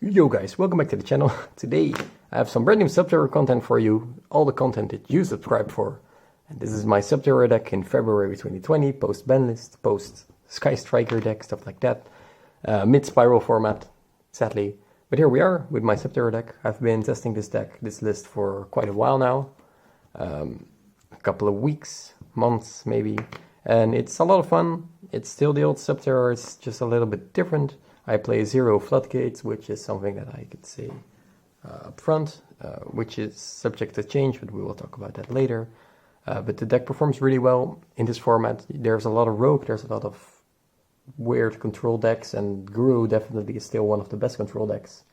Yo guys, welcome back to the channel. Today I have some brand new Subterror content for you, all the content that you subscribe for. And this is my Subterror deck in February 2020, post banlist, post Sky Striker deck, stuff like that. Mid spiral format, sadly. But here we are with my Subterror deck. I've been testing this deck, this list for quite a while now. A couple of weeks, months maybe. And it's a lot of fun. It's still the old Subterror, it's just a little bit different. I play 0 floodgates, which is something that I could say up front, which is subject to change, but we will talk about that later. But the deck performs really well in this format. There's a lot of rogue, there's a lot of weird control decks, and Guru definitely is still one of the best control decks.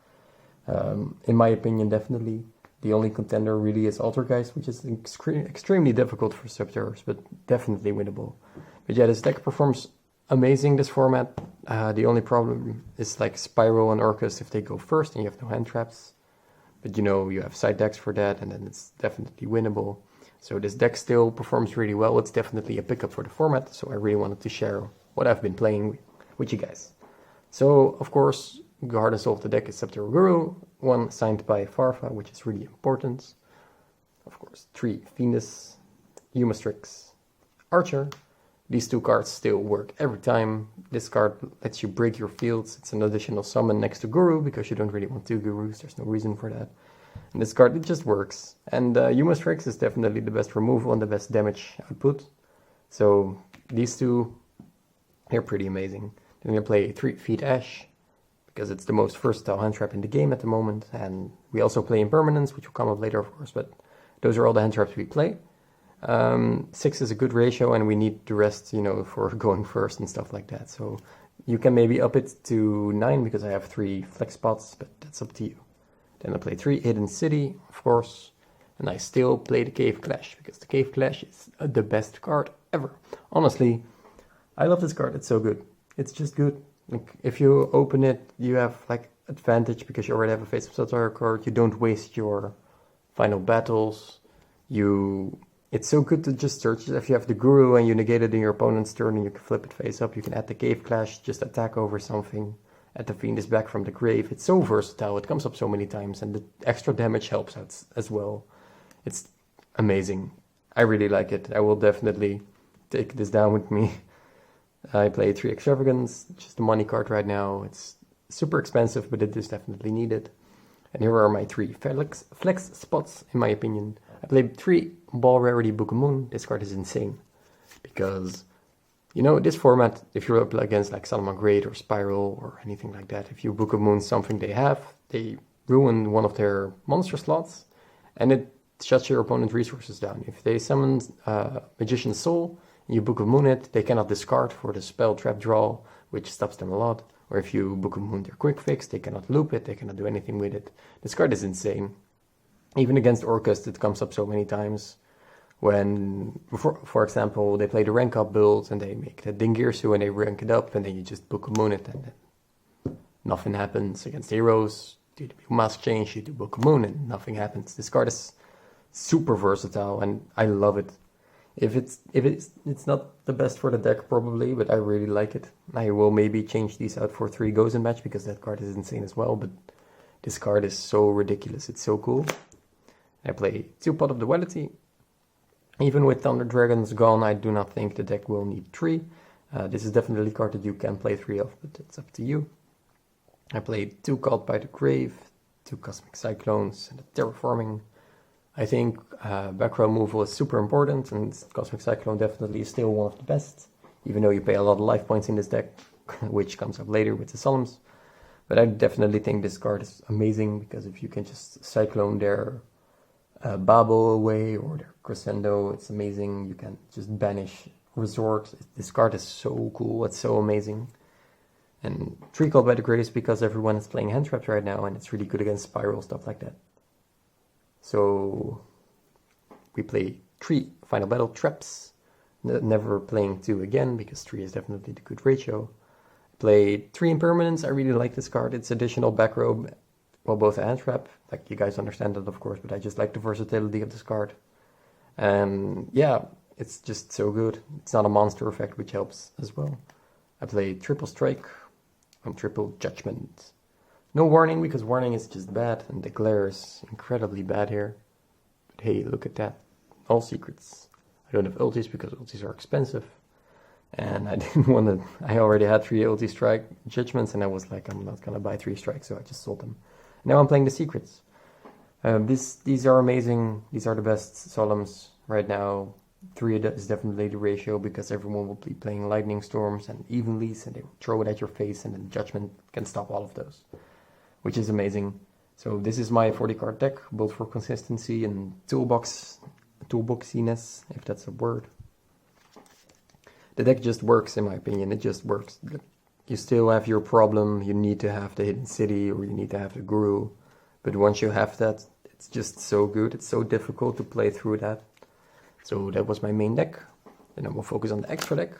In my opinion, definitely. The only contender really is Altergeist, which is extremely difficult for Subterrors, but definitely winnable. But yeah, this deck performs amazing, this format. The only problem is like Spiral and Orcus if they go first and you have no hand traps. But you know, you have side decks for that, and then it's definitely winnable. So this deck still performs really well. It's definitely a pickup for the format, so I really wanted to share what I've been playing with you guys. So, of course, the heart and soul of the deck is Subterror Guru, one signed by Farfa, which is really important. Of course, 3 Fiendus, Humastrix, Archer. These 2 cards still work every time. This card lets you break your fields. It's an additional summon next to Guru, because you don't really want 2 Gurus. There's no reason for that. And this card, it just works. And Humastrix is definitely the best removal and the best damage output. So these 2, they're pretty amazing. Then we play 3 Feet Ash, because it's the most versatile hand trap in the game at the moment. And we also play Impermanence, which will come up later, of course. But those are all the hand traps we play. 6 is a good ratio, and we need the rest, you know, for going first and stuff like that. So you can maybe up it to 9 because I have 3 flex spots, but that's up to you. Then I play 3 Hidden City, of course, and I still play the Cave Clash because the Cave Clash is the best card ever. Honestly, I love this card. It's so good. It's just good. Like, if you open it, you have like advantage because you already have a face of Subterror card. You don't waste your final battles. It's so good to just search. If you have the Guru and you negate it in your opponent's turn and you can flip it face up, you can add the Cave Clash, just attack over something, add the Fiendus back from the grave. It's so versatile, it comes up so many times, and the extra damage helps out as well. It's amazing. I really like it. I will definitely take this down with me. I play 3 Extravagance, just a money card right now. It's super expensive, but it is definitely needed. And here are my 3 flex spots, in my opinion. I played 3 Ball Rarity Book of Moon. This card is insane. Because, you know, this format, if you're up against like Salomon Great or Spiral or anything like that, if you Book of Moon something they have, they ruin one of their monster slots, and it shuts your opponent's resources down. If they summon Magician's Soul, and you Book of Moon it, they cannot discard for the spell trap draw, which stops them a lot. Or if you Book of Moon their Quick Fix, they cannot loop it, they cannot do anything with it. This card is insane. Even against Orcust, it comes up so many times. When, for example, they play the rank up build and they make the Dingirsu and they rank it up, and then you just Book of Moon it, and then nothing happens. Against heroes, you do Mask Change, you do Book of Moon, and nothing happens. This card is super versatile, and I love it. It's not the best for the deck probably, but I really like it. I will maybe change these out for 3 Gozen Match because that card is insane as well, but this card is so ridiculous, it's so cool. I play 2 Pot of Duality. Even with Thunder Dragons gone, I do not think the deck will need 3. This is definitely a card that you can play 3 of, but it's up to you. I played 2 Caught by the Grave, 2 Cosmic Cyclones, and a Terraforming. I think back row removal is super important, and Cosmic Cyclone definitely is still one of the best, even though you pay a lot of life points in this deck, which comes up later with the Solemns. But I definitely think this card is amazing, because if you can just Cyclone their Babel away or their Crescendo, it's amazing. You can just banish Resort. This card is so cool, it's so amazing. And 3 Called by the Grace because everyone is playing hand traps right now, and it's really good against Spiral, stuff like that. So we play 3 Final Battle traps, never playing 2 again because 3 is definitely the good ratio. Played 3 Impermanence. I really like this card. It's additional back row, well, both a hand trap, like you guys understand that of course, but I just like the versatility of this card. And yeah, it's just so good. It's not a monster effect, which helps as well. I played Triple Strike, Triple Judgment, No warning, because warning is just bad, and the glare is incredibly bad here. But hey, look at that. All secrets. I don't have ultis because ultis are expensive. And I didn't want to... I already had 3 ulti strike judgments, and I was like, I'm not going to buy 3 strikes, so I just sold them. Now I'm playing the secrets. These are amazing. These are the best solemns right now. 3 is definitely the ratio, because everyone will be playing lightning storms and evenlies, and they will throw it at your face, and then judgment can stop all of those, which is amazing. So this is my 40 card deck, both for consistency and toolboxiness, if that's a word. The deck just works, in my opinion. It just works. You still have your problem. You need to have the hidden city, or you need to have the guru. But once you have that, it's just so good. It's so difficult to play through that. So that was my main deck. Then I will focus on the extra deck.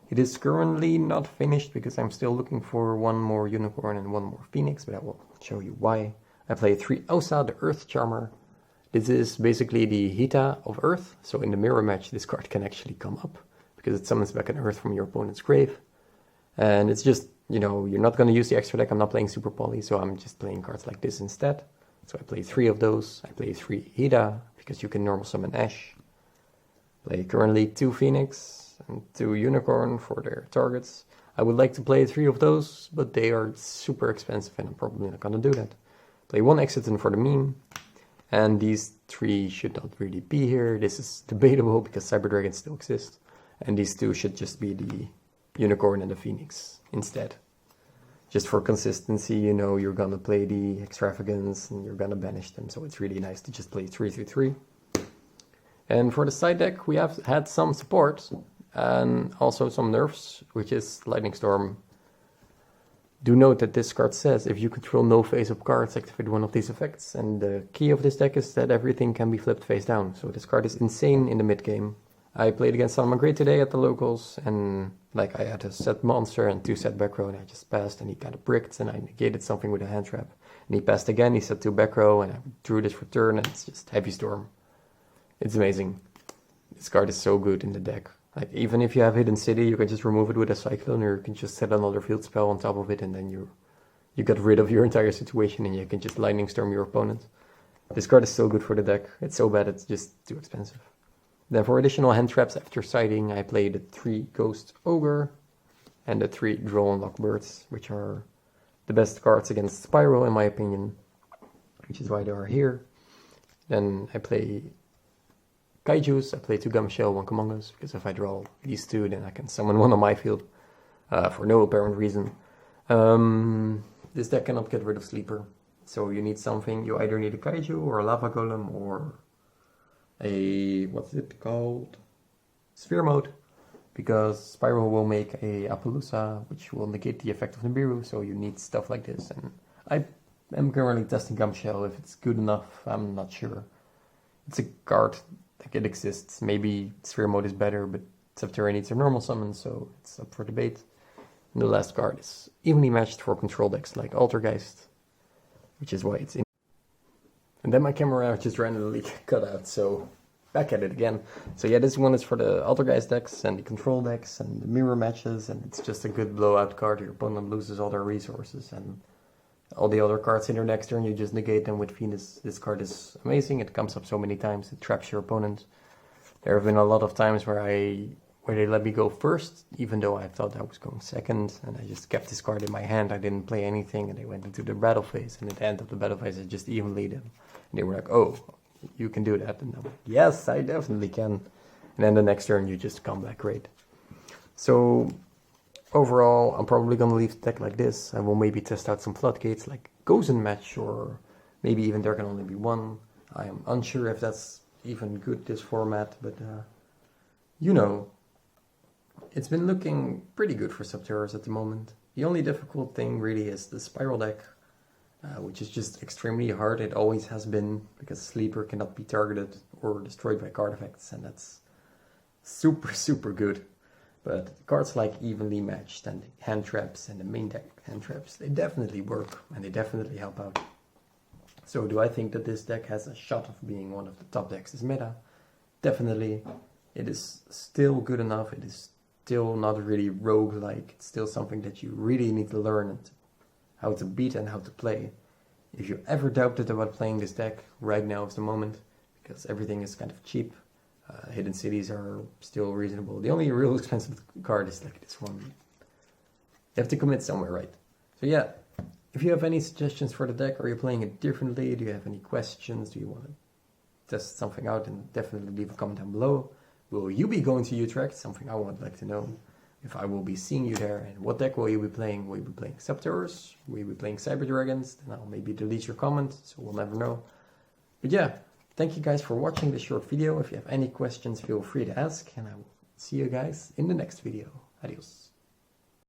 It is currently not finished because I'm still looking for 1 more unicorn and 1 more phoenix, but I will show you why. I play 3 Osa, the Earth Charmer. This is basically the Hita of Earth. So in the mirror match, this card can actually come up, because it summons back an Earth from your opponent's grave. And it's just, you know, you're not going to use the extra deck. I'm not playing Super Poly, so I'm just playing cards like this instead. So I play 3 of those. I play 3 Hida, because you can normal summon Ash. Play currently 2 Phoenix and 2 Unicorn for their targets. I would like to play 3 of those, but they are super expensive, and I'm probably not going to do that. Play 1 Exiton for the meme. And these 3 should not really be here. This is debatable, because Cyber Dragons still exist. And these 2 should just be the Unicorn and the Phoenix instead. Just for consistency, you know, you're gonna play the Extravagance and you're gonna banish them, so it's really nice to just play 3/3. And for the side deck, we have had some support and also some nerfs, which is Lightning Storm. Do note that this card says if you control no face-up cards, activate one of these effects. And the key of this deck is that everything can be flipped face down, so this card is insane in the mid-game. I played against Salman Grey today at the locals, and like I had a set monster and 2 set back row, and I just passed, and he kind of bricked, and I negated something with a hand trap. And he passed again, he set 2 back row, and I drew this return, and it's just Heavy Storm. It's amazing. This card is so good in the deck. Like, even if you have Hidden City, you can just remove it with a cyclone, or you can just set another field spell on top of it, and then you get rid of your entire situation, and you can just Lightning Storm your opponent. This card is so good for the deck. It's so bad, it's just too expensive. Then for additional hand traps after sighting, I play the 3 Ghost Ogre and the 3 Draw and Lock Birds, which are the best cards against Spiral in my opinion, which is why they are here. Then I play Kaijus, I play 2 Gumshell, 1 Commandos, because if I draw these 2, then I can summon 1 on my field for no apparent reason. This deck cannot get rid of Sleeper, so you need something. You either need a Kaiju or a Lava Golem or a, what's it called? Sphere Mode, because Spiral will make a Appaloosa, which will negate the effect of Nibiru, so you need stuff like this. And I am currently testing Gumshell. If it's good enough, I'm not sure. It's a card, like it exists. Maybe Sphere Mode is better, but Subterror needs a normal summon, so it's up for debate. And the last card is evenly matched for control decks like Altergeist, which is why it's in. And then my camera just randomly cut out, so back at it again. So yeah, this one is for the Altergeist decks and the control decks and the mirror matches, and it's just a good blowout card. Your opponent loses all their resources, and all the other cards in their next turn, you just negate them with Venus. This card is amazing. It comes up so many times. It traps your opponent. There have been a lot of times where they let me go first, even though I thought I was going second, and I just kept this card in my hand. I didn't play anything, and they went into the battle phase, and at the end of the battle phase, I just evenly them. And they were like, oh, you can do that. And I'm like, yes, I definitely can. And then the next turn, you just come back great. So overall, I'm probably going to leave the deck like this. I will maybe test out some floodgates like Gozen Match, or maybe even there can only be 1. I am unsure if that's even good, this format, but you know, it's been looking pretty good for Subterrors at the moment. The only difficult thing really is the Spiral deck, which is just extremely hard. It always has been, because Sleeper cannot be targeted or destroyed by card effects, and that's super, super good. But cards like Evenly Matched and the hand traps and the main deck hand traps, they definitely work, and they definitely help out. So do I think that this deck has a shot of being one of the top decks this meta? Definitely. It is still good enough. It is still not really rogue-like. It's still something that you really need to learn and how to beat and how to play. If you ever doubted about playing this deck, right now is the moment, because everything is kind of cheap. Hidden cities are still reasonable. The only real expensive card is like this one. You have to commit somewhere, right? So yeah, if you have any suggestions for the deck, or you're playing it differently, do you have any questions, do you want to test something out, and definitely leave a comment down below. Will you be going to Utrecht? Something I would like to know. If I will be seeing you there, and what deck will you be playing? Will you be playing Subterrors? Will you be playing Cyber Dragons? Then I'll maybe delete your comment, so we'll never know. But yeah, thank you guys for watching this short video. If you have any questions, feel free to ask, and I will see you guys in the next video. Adios.